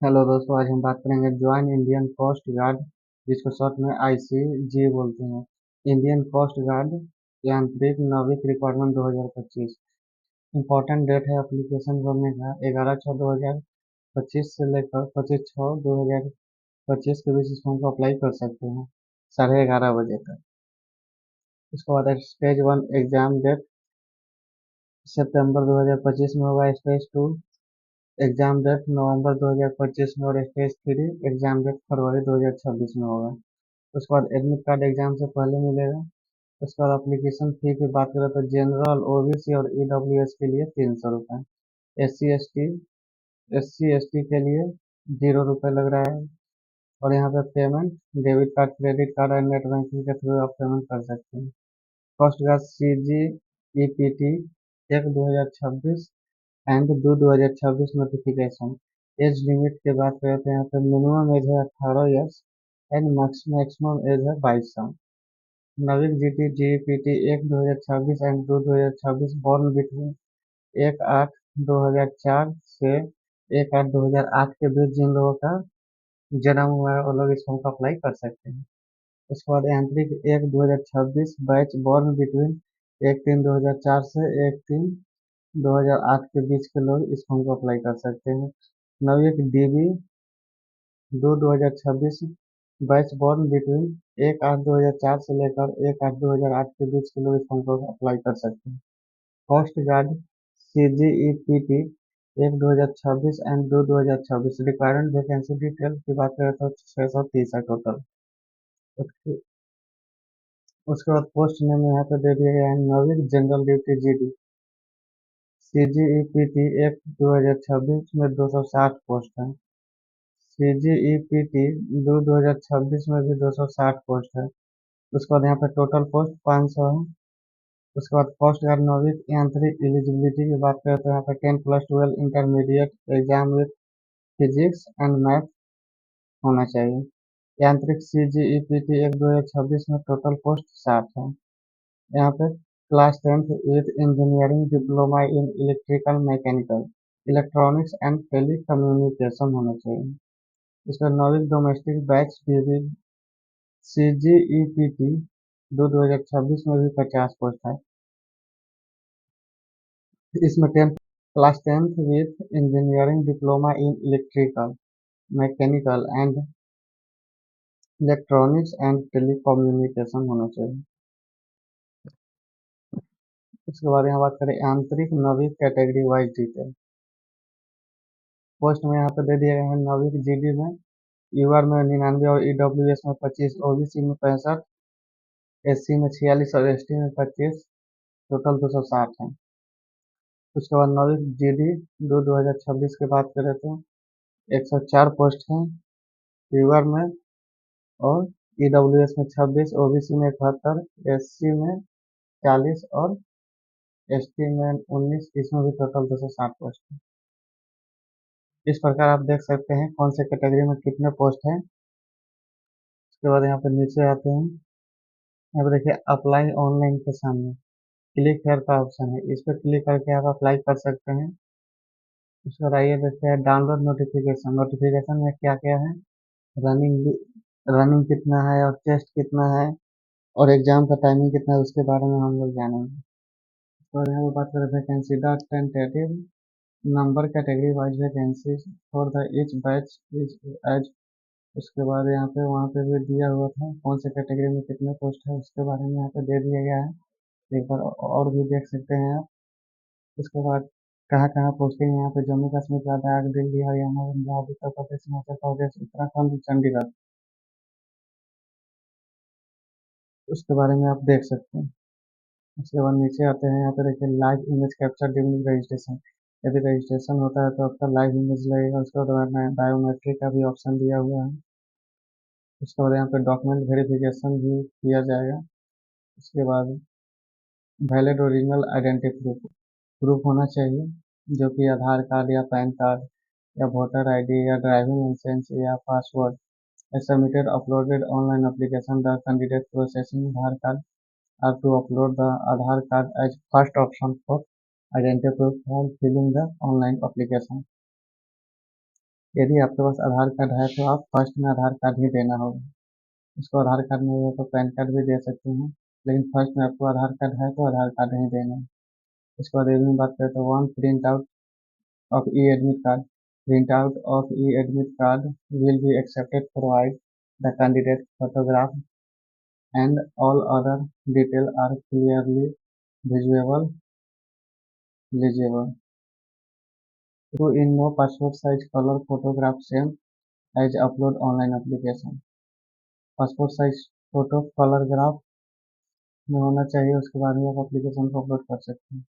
Hello दोस्तों, आज हम बात करेंगे ज्वाइन इंडियन कोस्ट गार्ड, जिसको शॉर्ट में आईसीजी बोलते हैं। इंडियन कोस्ट गार्ड यांत्रिक नाविक रिक्वायरमेंट 2025। इंपॉर्टेंट डेट है एप्लीकेशन भरने का 11/6/2025 से लेकर 25/6/2025 के बीच इस फॉर्म को अप्लाई कर सकते हैं 11:30 बजे तक। उसके बाद स्टेज 1 एग्जाम डेट सितंबर 2025 में होगा। स्टेज 2 एग्जाम डेट नवंबर 2025 में और स्टेज 3 एग्जाम डेट फरवरी 2026 में होगा। उसके बाद एडमिट कार्ड एग्जाम से पहले मिलेगा। उसके बाद एप्लीकेशन फी की बात करें तो जनरल, ओबीसी और ईडब्ल्यूएस के लिए 300 रुपये। एस सी एस टी के लिए 0 रुपये लग रहा है। और यहाँ पे payment debit card, credit card और नेट बैंकिंग के थ्रू आप पेमेंट कर सकते हैं। First class CGEPT 1/2026 and 2/2026 notification. Age limit की बात करें तो यहाँ पे मिनिमम एज है 18 ईयर्स एंड मैक्सिमम एज है 22 साल। नाविक GT GPT 1/2026 and 2/2026 born between 1/8/2004 से 1/8/2008 के बीच जिन लोगों का जन्म हुआ है वो लोग इस फॉर्म को अप्लाई कर सकते हैं। उसके बाद यांत्रिक 1/2026 बैच बॉर्न बिटवीन 1/3/2004 से 1/3/2008 के बीच के लोग इस फॉर्म को अप्लाई कर सकते हैं। नाविक डीबी 2/2026 बैच बॉर्न बिटवीन 1/8/2004 से लेकर 1/8/2008 के बीच के लोग इस फॉर्म को अप्लाई कर सकते हैं। Coast guard CGEPT 1/2026 and 2/2026 requirement vacancy detail की बात करें तो 630 है टोटल। उसके उसके बाद पोस्ट नेम यहाँ पे दे दिया गया है नाविक जनरल ड्यूटी GD। CGEPT 1/2026 में 260 पोस्ट है। CGEPT 2/2026 में भी 260 पोस्ट है। उसके बाद यहाँ पे टोटल पोस्ट 500 है। उसके बाद पोस्ट गार्ड नाविक यांत्रिक एलिजिबिलिटी की बात करें तो यहाँ पे 10+12 intermediate exam with physics and math होना चाहिए। यांत्रिक CGEPT 1/2026 में टोटल पोस्ट 60 है। यहाँ पे class 10th with engineering diploma in electrical mechanical electronics and telecommunication होना चाहिए। उसका नाविक डोमेस्टिक बैच CGEPT 2/2026 में भी 50 पोस्ट है। इसमें class 10th with engineering diploma in electrical mechanical and electronics and telecommunication होना चाहिए। उसके बाद यहाँ बात करें आंतरिक नाविक कैटेगरी वाइज डिटेल। पोस्ट में यहाँ पे दे दिए गए हैं नाविक जीडी में यूआर में 99 और ईडब्ल्यूएस में 25, ओबीसी में 65, एससी में 46 और एसटी में 25, टोटल 260 है। उसके बाद नाविक जीडी 2026 की बात करें तो 104 पोस्ट हैं यूआर में और ईडब्ल्यूएस में 26, ओबीसी में 71, एससी में 40 और एसटी में 19, इसमें भी टोटल 260 पोस्ट है। इस प्रकार आप देख सकते हैं कौन से कैटेगरी में कितने पोस्ट हैं। उसके बाद यहाँ पे नीचे आते हैं, यहाँ पे देखिए अप्लाई ऑनलाइन के सामने क्लिक हेयर का ऑप्शन है, इस पर क्लिक करके आप अप्लाई कर सकते हैं। उसके बाद आइए देखते हैं डाउनलोड नोटिफिकेशन। नोटिफिकेशन में क्या क्या है, रनिंग रनिंग कितना है और टेस्ट कितना है और एग्जाम का टाइमिंग कितना है, उसके बारे में हम लोग जानेंगे। और यहाँ पे बात करें vacancy the tentative number category wise vacancy for the each batch is as. उसके बाद यहाँ पे वहाँ पे भी दिया हुआ था कौन से कैटेगरी में कितने पोस्ट है, उसके बारे में यहाँ पे दे दिया गया है, एक बार और भी देख सकते हैं आप। उसके बाद कहाँ कहाँ पोस्टिंग है, यहाँ पे जम्मू कश्मीर, लद्दाख, दिल्ली, हरियाणा, पंजाब, उत्तर प्रदेश, हिमाचल प्रदेश, उत्तराखंड, चंडीगढ़, उसके बारे में आप देख सकते हैं। उसके बाद नीचे आते हैं, यहाँ पे देखिए live image capture during registration. यदि रजिस्ट्रेशन होता है तो आपका लाइव इमेज लगेगा। उसके बाद बायोमेट्रिक का भी ऑप्शन दिया हुआ है। उसके बाद यहाँ पे डॉक्यूमेंट वेरिफिकेशन भी किया जाएगा। उसके बाद valid original identity proof proof होना चाहिए, जो कि आधार कार्ड या पैन कार्ड या वोटर आईडी या ड्राइविंग लाइसेंस या password. Submitted uploaded online application the candidate processing Aadhaar card are to upload the Aadhaar card as first option for identity proof while filling the online application. यदि आपके पास आधार card है तो आप first में आधार card ही देना होगा। उसको आधार कार्ड नहीं है तो पैन कार्ड भी दे सकते हैं, लेकिन फर्स्ट में आपको आधार कार्ड है तो आधार कार्ड ही देना है। उसके बाद यदि बात करें तो one print out of e-admit card. Printout of e-admit card will be accepted provided the candidate photograph and all other details are clearly visible, legible. True in no passport size color photograph same as upload online application. Passport size photo colour graph में होना चाहिए, उसके बाद ही आप application को upload कर सकते हैं।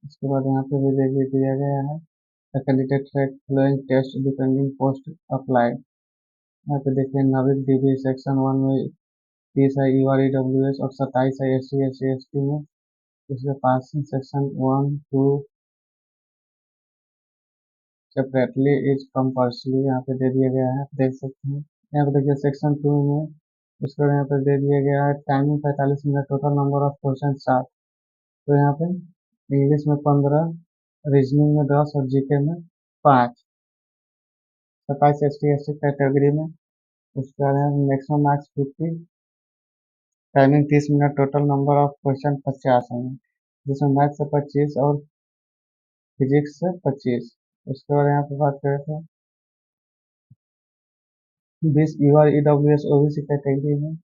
उसके बाद यहाँ पे भी दिया गया है the candidate track flowing test depending post apply. यहाँ पे देखिए नाविक डीबी सेक्शन 1 में 30 है UREWS और 27 है SC SC ST में। इसके passing section 1 2 separately is compulsory यहाँ पे दे दिया गया है, देख सकते हैं। यहाँ पे देखिए सेक्शन 2 में उसके बाद यहाँ पे दे दिया गया है timing 45 minute, total number of question 7। तो यहाँ पे इंग्लिश में 15, रीजनिंग में 10 और जीके में 5। 27 ST SC कैटेगरी में। उसके बाद यहाँ maximum marks 50, timing 30 minute, total number of question 50 है, जिसमें मैथ से 25 और फिजिक्स से 25। उसके बाद यहाँ पे बात करें तो 20 UREWS OBC कैटेगरी में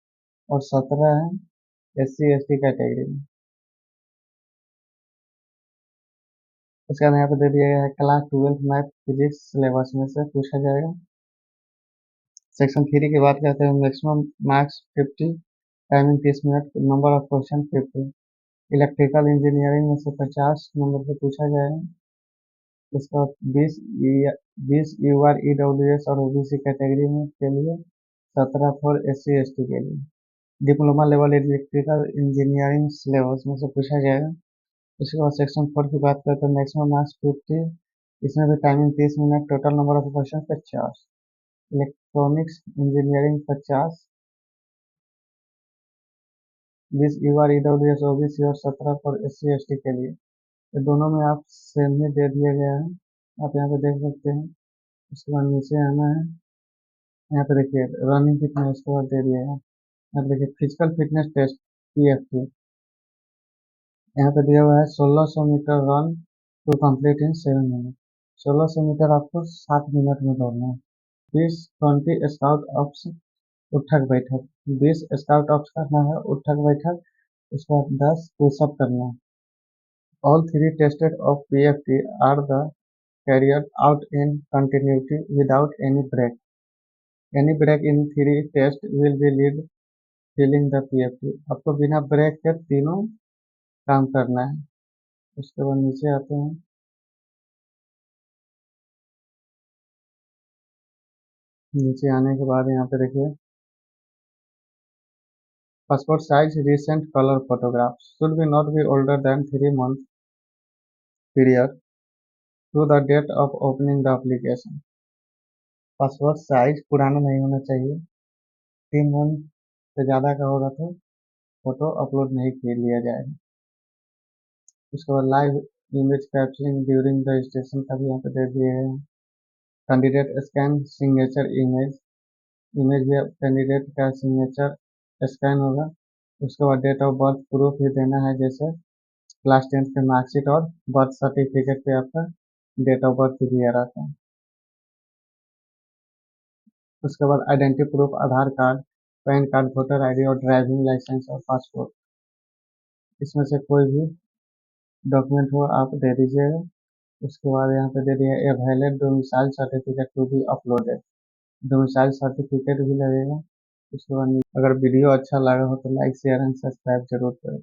और 17 है SC ST कैटेगरी में। उसके बाद यहाँ पे दे दिया गया है क्लास 12 मैथ फिजिक्स सिलेबस में से पूछा जाएगा। सेक्शन 3 की बात करते हैं maximum marks 50, timing 30 minute, number of question 50। Electrical engineering में से 50 नंबर पे पूछा जाएगा। उसके बाद 20 UREWS और OBC कैटेगरी में के लिए, 17 फॉर SC ST के लिए। Diploma level electrical engineering syllabus में से पूछा जाएगा। उसके बाद सेक्शन 4 की बात करते हैं मैक्सिमम मार्क्स 50, इसमें भी timing 30 minute, total number of question 50। Electronics engineering 50, 20 UREWS OBC और 17 फॉर SC ST के लिए। ये दोनों में आप सेम ही दे दिया गया है, आप यहाँ पे देख सकते हैं। उसके बाद नीचे आना है, यहाँ पे देखिए रनिंग कितना है उसके बाद दे दिया है। यहाँ पे देखिए फिजिकल फिटनेस टेस्ट PFT, यहाँ पे दिया हुआ है 1600 metre run to complete in 7 minute. 1600 metre आपको 7 मिनट में दौड़ना है। 20 स्काउट अप्स उठक बैठक, 20 स्काउट अप्स करना है, उठक बैठक। उसके बाद 10 पुशअप करना है। All three tested of PFT are the carried out in continuity without any break. Any break in three tests will be lead failing the PFT. आपको बिना ब्रेक के तीनों काम करना है। उसके बाद नीचे आते हैं, नीचे आने के बाद यहाँ पे देखिए passport size recent colour photograph should be not be older than 3 month period to the date of opening the application. Passport size पुराना नहीं होना चाहिए, 3 मंथ से ज़्यादा का होगा तो फोटो अपलोड नहीं किया लिया जाएगा। उसके बाद live image capturing during registration का भी यहाँ पे दे दिए हैं। Candidate scan signature image, image भी कैंडिडेट का सिग्नेचर स्कैन होगा। उसके बाद डेट ऑफ बर्थ प्रूफ भी देना है, जैसे क्लास 10 के मार्कशीट और बर्थ सर्टिफिकेट पे आपका डेट ऑफ बर्थ भी आ रहा था। उसके बाद identity proof Aadhaar card, PAN card, voter ID और ड्राइविंग लाइसेंस और पासपोर्ट, इसमें से कोई भी डॉक्यूमेंट हो आप दे दीजिएगा। उसके बाद यहाँ पे दे दिया a valid domicile certificate to be uploaded, domicile certificate भी लगेगा। उसके बाद अगर वीडियो अच्छा लगा हो तो लाइक शेयर एंड सब्सक्राइब जरूर करें।